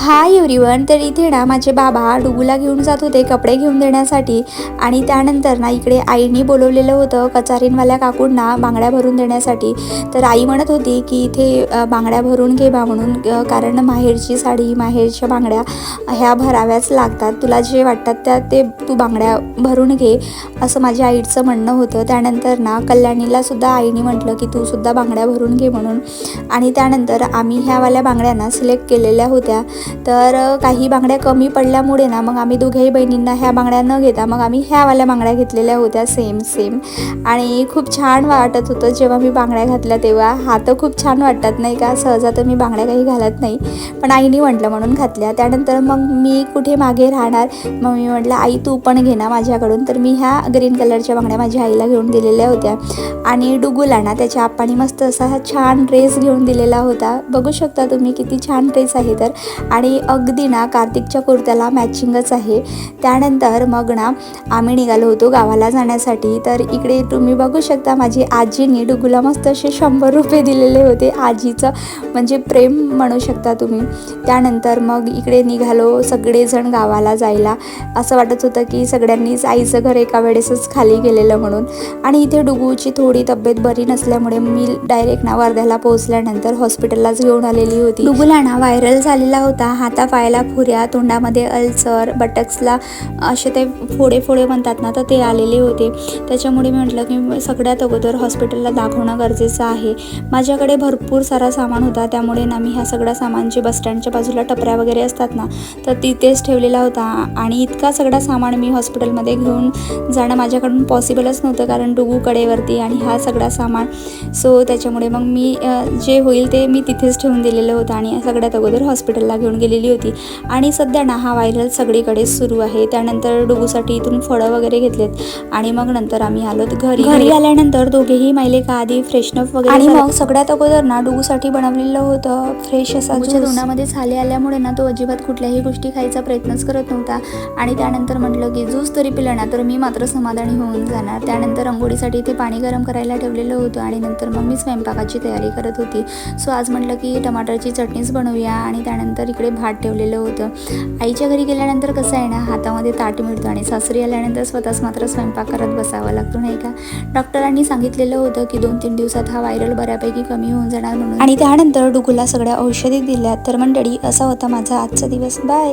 Hi everyone. तर इथे ना माझे बाबा डुगूला घेऊन जात होते कपडे घेऊन देण्यासाठी आणि त्यानंतर ना इकडे आईनी बोलवलेलं होतं कचारीनवाल्या काकूंना बांगड्या भरून देण्यासाठी. तर आई म्हणत होती की इथे बांगड्या भरून घे बा म्हणून, कारण माहेरची साडी माहेरच्या बांगड्या ह्या भराव्याच लागतात, तुला जे वाटतात त्या ते तू बांगड्या भरून घे असं माझ्या आईचं म्हणणं होतं. त्यानंतर ना कल्याणीला सुद्धा आईने म्हटलं की तू सुद्धा बांगड्या भरून घे म्हणून. आणि त्यानंतर आम्ही ह्यावाल्या बांगड्यांना सिलेक्ट केलेल्या होत्या. तर काही बांगड्या कमी पडल्यामुळे ना मग आम्ही दोघेही बहिणींना ह्या बांगड्या न घेता मग आम्ही ह्यावाल्या बांगड्या घेतलेल्या होत्या सेम. आणि खूप छान वाटत होतं जेव्हा मी बांगड्या घातल्या तेव्हा. हा तर खूप छान वाटतात नाही का, सहजा तर मी बांगड्या काही घालत नाही, पण आईने म्हटलं म्हणून घातल्या. त्यानंतर मग मी कुठे मागे राहणार, मग मी म्हटलं आई तू पण घे ना माझ्याकडून. तर मी ह्या ग्रीन कलरच्या बांगड्या माझ्या आईला घेऊन दिलेल्या होत्या. आणि डुगूला ना त्याच्या आप्पानी मस्त असा हा छान ड्रेस घेऊन दिलेला होता. बघू शकता तुम्ही किती छान ड्रेस आहे. तर आणि अगदी ना कार्तिकच्या कुर्त्याला मॅचिंगच आहे. त्यानंतर मग ना आम्ही निघालो होतो गावाला जाण्यासाठी. तर इकडे तुम्ही बघू शकता माझी आजीने डुगूला मस्त असे 100 रुपये दिलेले होते. आजीचं म्हणजे प्रेम म्हणू शकता तुम्ही. त्यानंतर मग इकडे निघालो सगळेजण गावाला जायला. असं वाटत होतं की सगळ्यांनीच आईचं घर एका वेळेसच खाली गेलेलं म्हणून. आणि इथे डुगूची थोडी तब्येत बरी नसल्यामुळे मी डायरेक्ट ना वर्ध्याला पोहोचल्यानंतर हॉस्पिटललाच घेऊन आलेली होती. डुगूला ना व्हायरल झालेला होता, हातापायाला फुऱ्या, तोंडामध्ये अल्सर, बटक्सला असे ते फोडे म्हणतात ना, तर ते आलेले होते. त्याच्यामुळे मी म्हटलं की सगळ्यात अगोदर हॉस्पिटलला दाखवणं गरजेचं आहे. माझ्याकडे भरपूर सारा सामान होता, त्यामुळे ना मी ह्या सगळ्या सामानचे बसस्टँडच्या बाजूला टपऱ्या वगैरे असतात ना, तर तिथेच ठेवलेला होता. आणि इतका सगळा सामान मी हॉस्पिटलमध्ये घेऊन जाणं माझ्याकडून पॉसिबलच नव्हतं, कारण डुगू कडेवरती आणि हा सगळा सामान. सो त्याच्यामुळे मग मी जे होईल ते मी तिथेच ठेवून दिलेलं होतं आणि सगळ्यात अगोदर हॉस्पिटलला घेऊन गेलेली होती. आणि सध्या ना हा व्हायरल सगळीकडेच सुरू आहे. त्यानंतर डुगूसाठी इथून फळं वगैरे घेतलेत आणि मग नंतर आम्ही आलो घरी आल्यानंतर दोघेही मायले का आधी फ्रेशनअप वगैरे. आणि मग सगळ्यात अगोदर ना डुगूसाठी बनवलेलं होतं फ्रेश असा ज्यूस. तोंडामध्ये छाले आल्यामुळे ना तो अजिबात कुठल्याही गोष्टी खायचा प्रयत्नच करत नव्हता. आणि त्यानंतर म्हटलं की ज्यूस तरी पिलं ना तर मी मात्र समाधानी होऊन जाणार. त्यानंतर अंघोळीसाठी इथे पाणी गरम करायला ठेवलेलं होतं आणि नंतर मग मी स्वयंपाकाची तयारी करत होती. सो आज म्हटलं की टमाटरची चटणीच बनवूया. आणि त्यानंतर इकडे भात ठेवलेलं होतं. आईच्या घरी गेल्यानंतर कसं आहे ना, हातामध्ये ताट मिळतं आणि सासरी आल्यानंतर स्वतःच मात्र स्वयंपाक करत बसावा लागतो नाही का. डॉक्टरांनी सांगितलेलं होतं की 2-3 दिवसात हा व्हायरल बऱ्यापैकी कमी होऊन जाणार म्हणून. आणि त्यानंतर डुगूला सगळ्या औषधी दिल्या. तर मंडळी असा होता माझा आजचा दिवस. बाय.